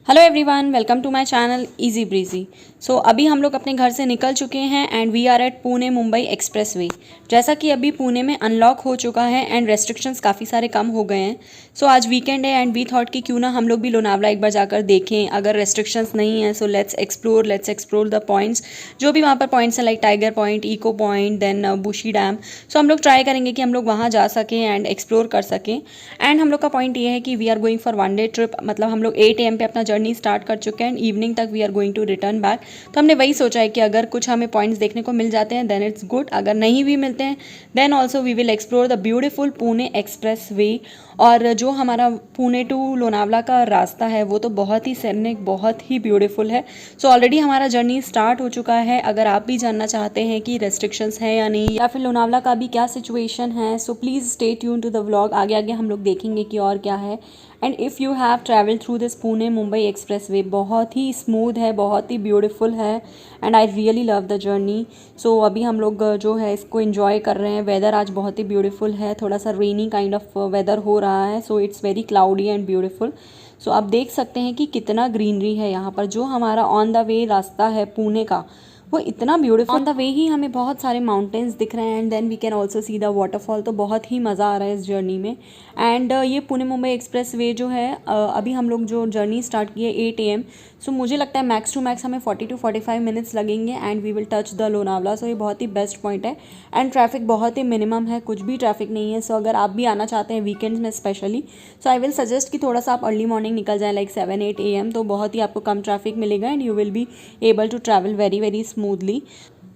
Hello everyone, welcome to my channel easy breezy. So अभी हम लोग अपने घर से निकल चुके हैं and we are at Pune Mumbai expressway. जैसा कि अभी पुणे में अनलॉक हो चुका है एंड रेस्ट्रिक्शंस काफ़ी सारे कम हो गए हैं। सो आज वीकेंड है एंड वी थॉट कि क्यों ना हम लोग भी लोनावला एक बार जाकर देखें। अगर रेस्ट्रिक्शंस नहीं है so let's explore the points जो भी वहाँ पर पॉइंट्स हैं, like tiger point, eco point, then Bhushi dam. So हम लोग ट्राई करेंगे कि हम लोग वहाँ जा सकें एंड एक्सप्लोर कर सकें। एंड हम लोग का पॉइंट ये है कि we are going for 1 day trip, मतलब हम लोग 8 AM पे अपना जर्नी स्टार्ट कर चुके हैं, इवनिंग तक we are going to return back. तो हमने वही सोचा है कि अगर कुछ हमें पॉइंट्स देखने को मिल जाते हैं देन इट्स गुड, अगर नहीं भी मिलते हैं then also we will explore the beautiful Pune expressway. और जो हमारा पुणे टू लोनावला का रास्ता है वो तो बहुत ही सीनिक, बहुत ही ब्यूटीफुल है। सो ऑलरेडी हमारा जर्नी स्टार्ट हो चुका है। अगर आप भी जानना चाहते हैं कि रेस्ट्रिक्शंस हैं या नहीं, या फिर लोनावला का भी क्या सिचुएशन है, so please stay tune to the vlog. आगे आगे हम लोग देखेंगे कि और क्या है। And if you have travel through this Pune Mumbai expressway, बहुत ही स्मूथ है, बहुत ही ब्यूटीफुल है and I really love the journey. So अभी हम लोग जो है इसको इन्जॉय कर रहे हैं। वेदर आज बहुत ही ब्यूटीफुल है, थोड़ा सा रेनी काइंड ऑफ वेदर हो रहा है, so it's very cloudy and beautiful. So आप देख सकते हैं कि कितना ग्रीनरी है यहाँ पर। जो हमारा ऑन द वे रास्ता है पुणे का वो इतना ब्यूटीफुल, ऑन द वे ही हमें बहुत सारे माउंटेन्स दिख रहे हैं and then we can also see the waterfall. तो बहुत ही मज़ा आ रहा है इस जर्नी में। एंड ये पुणे मुंबई एक्सप्रेस वे जो है, अभी हम लोग जो जर्नी स्टार्ट की है 8 AM। सो मुझे लगता है मैक्स टू मैक्स हमें 40 to 45 मिनट्स लगेंगे and we will touch the Lonavala. So ये बहुत ही बेस्ट पॉइंट है एंड ट्रैफिक बहुत ही मिनिमम है, कुछ भी ट्रैफिक नहीं है। सो अगर आप भी आना चाहते हैं वीकेंड्स में specially, so I will suggest कि थोड़ा सा आप अर्ली मॉर्निंग निकल जाएं, लाइक 7-8 AM। तो बहुत ही आपको कम ट्रैफिक मिलेगा and you will be able to travel very very smoothly.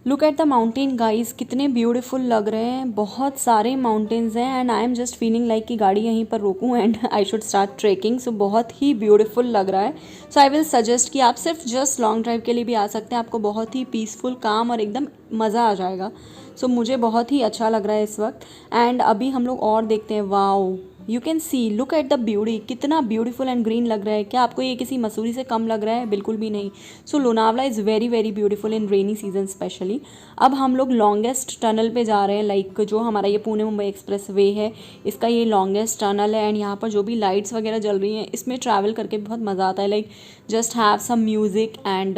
Look at the mountain guys, कितने ब्यूटीफुल लग रहे हैं। बहुत सारे माउंटेन्स हैं and I am just feeling like कि गाड़ी यहीं पर रोकूं and I should start trekking. So बहुत ही ब्यूटीफुल लग रहा है। सो आई विल सजेस्ट कि आप सिर्फ जस्ट लॉन्ग ड्राइव के लिए भी आ सकते हैं। आपको बहुत ही पीसफुल, काम और एकदम मज़ा आ जाएगा। सो मुझे बहुत ही अच्छा लग रहा है इस वक्त। एंड अभी हम लोग और देखते हैं। Wow, you can C, look at the beauty, कितना ब्यूटीफुल एंड ग्रीन लग रहा है। क्या आपको ये किसी मसूरी से कम लग रहा है? बिल्कुल भी नहीं। So Lonavala is very very beautiful in rainy season specially. अब हम लोग लॉन्गेस्ट टनल पे जा रहे हैं, लाइक जो हमारा ये पुणे मुंबई एक्सप्रेस वे है इसका ये लॉन्गेस्ट टनल है। एंड यहाँ पर जो भी लाइट्स वगैरह जल रही हैं इसमें ट्रैवल करके बहुत मज़ा आता है। Like just have some music and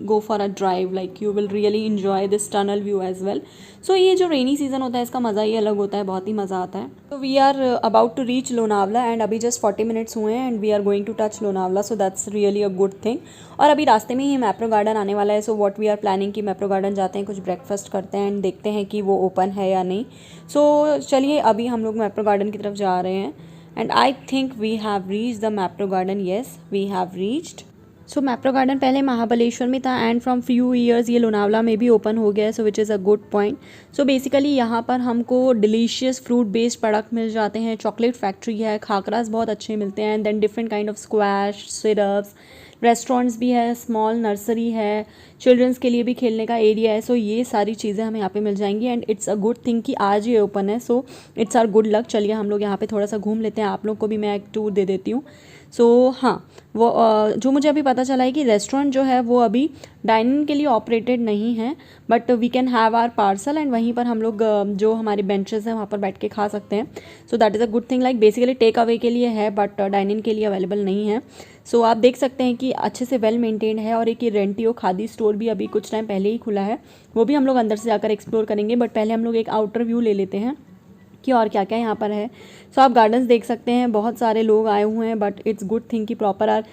go for a drive, like you will really enjoy this tunnel view as well. So ये जो रेनी सीजन होता है इसका मज़ा ही अलग होता है, बहुत ही मज़ा आता है। तो we are about to reach Lonavala and अभी जस्ट 40 मिनट्स हुए हैं and we are going to touch Lonavala. So that's really a good thing. और अभी रास्ते में ही मैप्रो गार्डन आने वाला है। So what we are planning कि मैप्रो गार्डन जाते हैं, कुछ ब्रेकफास्ट करते हैं एंड देखते हैं कि वो ओपन है या नहीं। सो चलिए अभी हम लोग मैप्रो गार्डन की तरफ जा रहे हैं and I think we have reached the Mapro garden. Yes, we have reached. So Mapro garden पहले महाबलेश्वर में था एंड फ्रॉम फ्यू ईयर्स ये लोनावला में भी ओपन हो गया है, so which is a good point. So basically यहाँ पर हमको डिलीशियस फ्रूट बेस्ड प्रोडक्ट मिल जाते हैं। चॉकलेट फैक्ट्री है, खाकरास बहुत अच्छे मिलते हैं and then different kind of squash, syrups, restaurants भी है, स्मॉल नर्सरी है, चिल्ड्रंस के लिए भी खेलने का एरिया है। सो ये सारी चीज़ें हमें यहाँ पे मिल जाएंगी and it's a good thing कि आज ये ओपन है। So it's our good luck. चलिए हम लोग यहाँ पे थोड़ा सा घूम लेते हैं, आप लोग को भी मैं एक टूर दे देती हूँ। सो हाँ, वो जो मुझे अभी पता चला है कि रेस्टोरेंट जो है वो अभी डाइनिंग के लिए ऑपरेटेड नहीं है, but we can have our parcel and वहीं पर हम लोग जो हमारे बेंचेस हैं वहाँ पर बैठ के खा सकते हैं। So that is a good thing. Like basically take away के लिए है बट डाइनिंग के लिए अवेलेबल नहीं है। सो आप देख सकते हैं कि अच्छे से वेल मेंटेन्ड है। और एक ये रेंटियो खादी स्टोर भी अभी कुछ टाइम पहले ही खुला है, वो भी हम लोग अंदर से जाकर एक्सप्लोर करेंगे। बट पहले हम लोग एक आउटर व्यू ले लेते हैं कि और क्या क्या यहाँ पर है। सो आप गार्डन्स देख सकते हैं, बहुत सारे लोग आए हुए हैं बट इट्स गुड थिंग कि proper are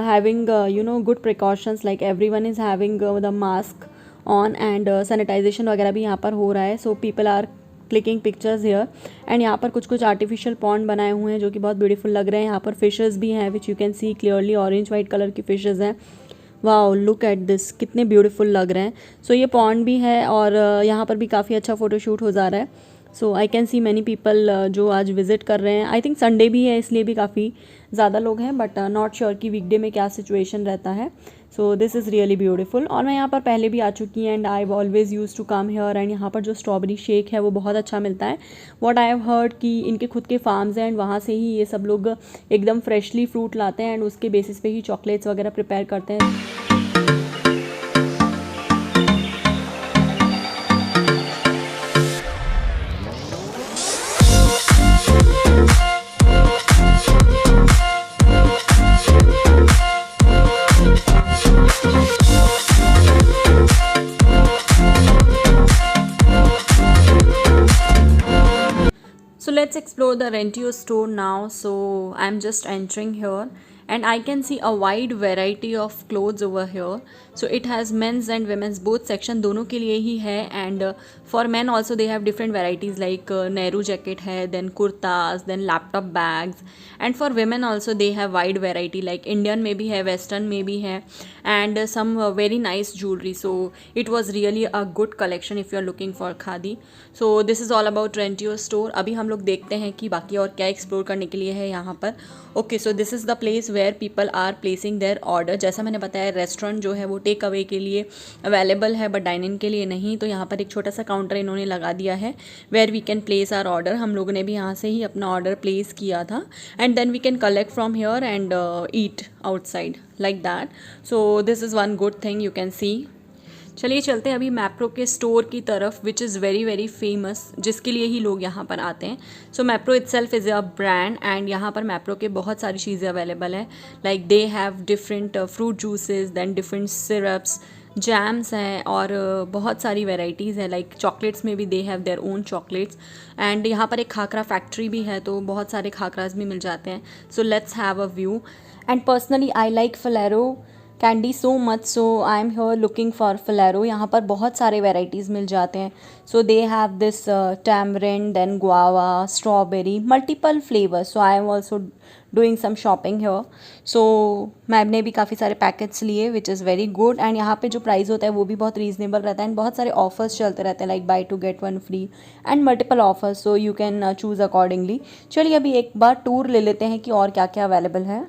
having you know good precautions, like everyone is having the mask on and sanitization वगैरह भी यहाँ पर हो रहा है। So people are clicking pictures here and यहाँ पर कुछ कुछ आर्टिफिशियल पॉन्ड बनाए हुए हैं जो कि बहुत ब्यूटीफुल लग रहे हैं। यहाँ पर फिशेज़ भी हैं which you can see clearly, orange white colour की फिशेज़ हैं। वाओ, लुक एट दिस, कितने ब्यूटीफुल लग रहे हैं। सो ये पॉन्ड भी है और यहाँ पर भी काफ़ी अच्छा फोटोशूट हो जा रहा है। So I can see many people जो आज विजिट कर रहे हैं। आई थिंक संडे भी है इसलिए भी काफ़ी ज़्यादा लोग हैं, बट नॉट श्योर कि वीकडे में क्या सिचुएशन रहता है। So this is really beautiful. और मैं यहाँ पर पहले भी आ चुकी हैं and I always use to come here. And यहाँ पर जो स्ट्रॉबेरी शेक है वो बहुत अच्छा मिलता है। व्हाट आई हैव हर्ड कि इनके खुद के फार्म्स हैं एंड वहाँ से ही ये सब लोग एकदम फ्रेशली फ्रूट लाते हैं एंड उसके बेसिस पे ही चॉकलेट्स वगैरह प्रिपेयर करते हैं। So let's explore the Rentio store now. So I'm just entering here and I can see a wide variety of clothes over here. So it has men's and women's both section, दोनों के लिए ही है. And for men also they have different varieties like Nehru jacket है, then kurtas, then laptop bags. And for women also they have wide variety like Indian में भी है, Western में भी है, and some very nice jewelry. So it was really a good collection if you are looking for khadi. So this is all about Rentio store. अभी हम लोग देखते हैं कि बाकी और क्या एक्सप्लोर करने के लिए है यहाँ पर. Okay, so this is the place where people are placing their order. जैसा मैंने बताया रेस्टोरेंट जो है वो टेक अवे के लिए अवेलेबल है बट डाइन इन के लिए नहीं. तो यहाँ पर एक छोटा सा काउंटर इन्होंने लगा दिया है where we can place our order. हम लोगों ने भी यहाँ से ही अपना ऑर्डर प्लेस किया था and then we can collect from here and eat outside like that. So this is one good thing you can see. चलिए चलते हैं अभी मैप्रो के स्टोर की तरफ which is very very famous, जिसके लिए ही लोग यहाँ पर आते हैं. So Mapro itself is a brand and यहाँ पर मैप्रो के बहुत सारी चीज़ें अवेलेबल है. Like they have different fruit juices, then different syrups, jams हैं और बहुत सारी वेराइटीज़ हैं. लाइक चॉकलेट्स में भी they have their own chocolates. And यहाँ पर एक खाकरा फैक्ट्री भी है तो बहुत सारे खाकराज भी मिल जाते हैं. So let's have a view. And personally I like Falero candy so much, so I am here looking for Falero. यहाँ पर बहुत सारे वेराइटीज़ मिल जाते हैं. So they have this tamarind, then guava, strawberry, multiple flavours. So I am also doing some shopping here. So मैंने भी काफ़ी सारे पैकेट्स लिए which is very good. And यहाँ पे जो प्राइस होता है वो भी बहुत रीजनेबल रहता है एंड बहुत सारे ऑफर्स चलते रहते हैं like buy two get one free and multiple offers. So you can choose accordingly. चलिए अभी एक बार टूर ले लेते हैं कि और क्या क्या अवेलेबल है.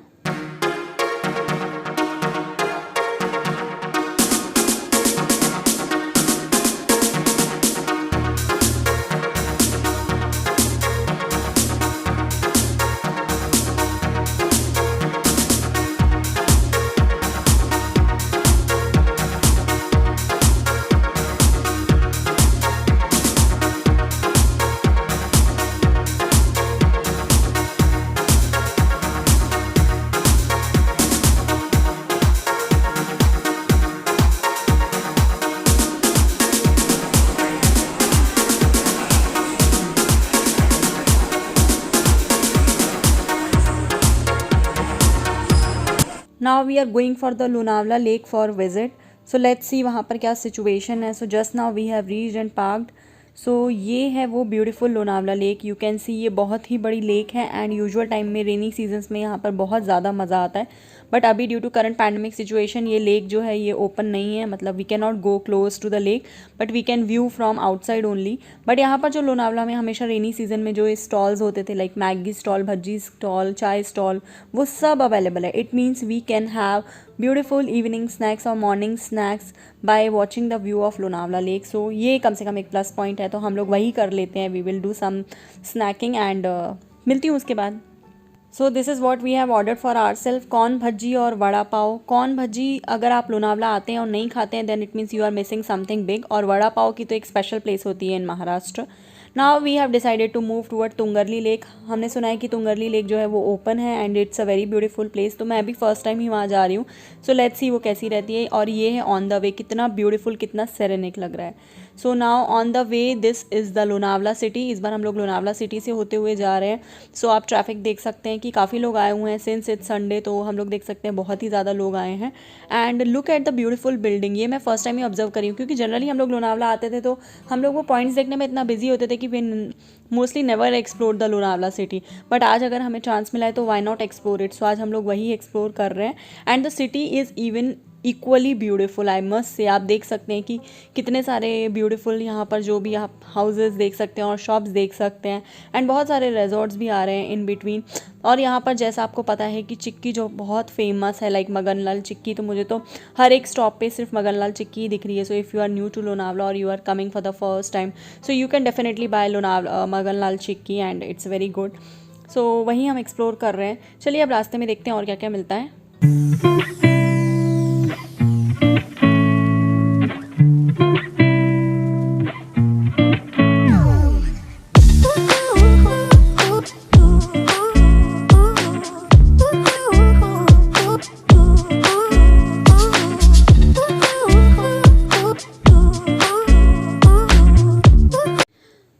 Now we are going for the Lonavala lake for visit. So let's see वहाँ पर क्या सिचुएशन है. So just now we have reached and parked. So ये है वो beautiful Lonavala lake. You can see ये बहुत ही बड़ी लेक है एंड यूजुअल टाइम में रेनी सीजन्स में यहाँ पर बहुत ज़्यादा मज़ा आता है. बट अभी due to current pandemic situation ये लेक जो है ये ओपन नहीं है. मतलब we can not go close to the lake but we can view from outside only. But यहाँ पर जो लोनावला में हमेशा रेनी सीजन में जो स्टॉल्स होते थे like Maggi stall, bhajji stall, चाय स्टॉल, वो सब अवेलेबल है. It means we can have beautiful evening snacks और morning snacks by watching the view of Lonavala lake. So ये कम से कम एक प्लस पॉइंट है तो हम लोग वही कर लेते हैं. We will do some snacking and मिलती हूँ उसके बाद. So this is what we have order for our self. Corn bhajji और वड़ा पाव. कॉर्न भज्जी अगर आप लोनावला आते हैं और नहीं खाते हैं then it means you are missing something big. और वड़ा पाव की तो एक स्पेशल प्लेस होती है in Maharashtra. Now we have decided to move toward Tungarli lake. हमने सुना है कि तुंगरली लेक जो है वो ओपन है and it's a very beautiful place. तो मैं अभी फर्स्ट टाइम ही वहाँ जा रही हूँ. सो लेट्स सी वो कैसी रहती है. और ये है ऑन द वे. कितना ब्यूटीफुल, कितना सेरेनिक लग रहा है. So now on the way this is the Lonavala city. इस बार हम लोग लोनावला सिटी से होते हुए जा रहे हैं. सो आप ट्रैफिक देख सकते हैं कि काफ़ी लोग आए हुए हैं सिंस इट्स संडे. तो हम लोग देख सकते हैं बहुत ही ज़्यादा लोग आए हैं. And look at the beautiful building. ये मैं फर्स्ट टाइम ही ऑब्जर्व करी हूँ क्योंकि जनरली हम लोग लोनावला आते थे तो हम लोग वो पॉइंट्स देखने में इतना बिजी होते थे कि we mostly never explore the Lonavala city. But आज अगर हमें चांस मिला है तो why not explore it. So आज हम लोग वही एक्सप्लोर कर रहे हैं. And the city is even equally beautiful I must say. आप देख सकते हैं कि कितने सारे ब्यूटीफुल यहाँ पर जो भी आप हाउसेस देख सकते हैं और शॉप्स देख सकते हैं एंड बहुत सारे रिजॉर्ट्स भी आ रहे हैं इन बिटवीन. और यहाँ पर जैसा आपको पता है कि चिक्की जो बहुत फेमस है लाइक मगनलाल चिक्की. तो मुझे तो हर एक स्टॉप पे सिर्फ मगनलाल चिक्की ही दिख रही है. So if you are new to Lonavala और you are coming for the first time so you can definitely buy Lonavala Maganlal chikki and it's very good. So वही हम एक्सप्लोर कर रहे हैं. चलिए अब रास्ते में देखते हैं और क्या क्या मिलता है.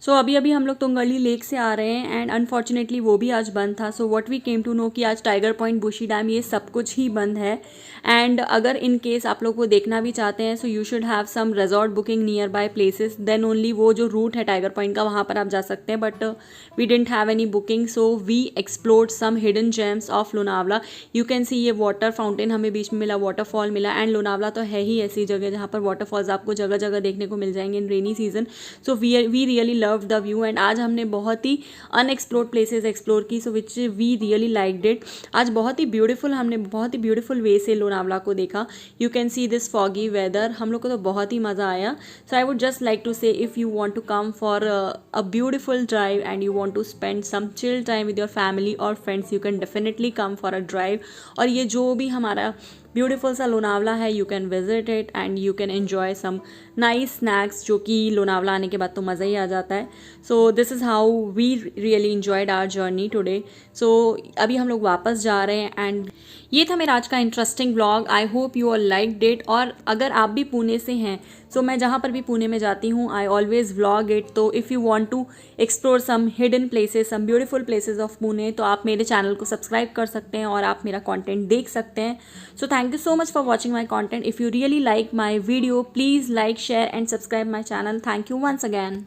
सो अभी अभी हम लोग तुंगली लेक से आ रहे हैं एंड अनफॉर्चुनेटली वो भी आज बंद था। So what we came to know कि आज टाइगर पॉइंट, बुशी डैम, ये सब कुछ ही बंद है। एंड अगर इन केस आप लोग वो देखना भी चाहते हैं, so you should have some resort booking nearby places, then only वो जो रूट है टाइगर पॉइंट का वहाँ पर आप जा सकते हैं। But we didn't have any booking, so we explored some hidden gems of Lonavala. You can see ये वाटर फाउंटेन हमें बीच में मिला, वाटरफॉल मिला। एंड लोनावला तो है ही ऐसी जगह जहाँ पर वाटरफॉल्स आपको जगह जगह देखने को मिल जाएंगे in rainy season. So we really love the view. And आज हमने बहुत ही अनएक्सप्लोर्ड प्लेसेस एक्सप्लोर की, so which we really liked it. आज बहुत ही ब्यूटीफुल, हमने बहुत ही ब्यूटीफुल वे से लोनावला को देखा। You can see this foggy weather, हम लोग को तो बहुत ही मज़ा आया। So I would just like to say if you want to come for a beautiful drive and you want to spend some chill time with your family or friends, you can definitely come for a drive। और ये जो भी हमारा beautiful सा लोनावला है, you can visit it and you can enjoy some nice snacks, जो कि लोनावला आने के बाद तो मज़ा ही आ जाता है। So this is how we really enjoyed our journey today. So अभी हम लोग वापस जा रहे हैं एंड ये था मेरा आज का interesting vlog. I hope you all liked it. और अगर आप भी पुणे से हैं, सो मैं जहाँ पर भी पुणे में जाती हूँ आई ऑलवेज व्लॉग इट। तो if you want to explore some hidden places, some beautiful places of Pune, तो आप मेरे चैनल को सब्सक्राइब कर सकते हैं और आप मेरा कंटेंट देख सकते हैं। So thank you so much for watching my content. If you really like my video, please like, share and subscribe my channel. Thank you once again.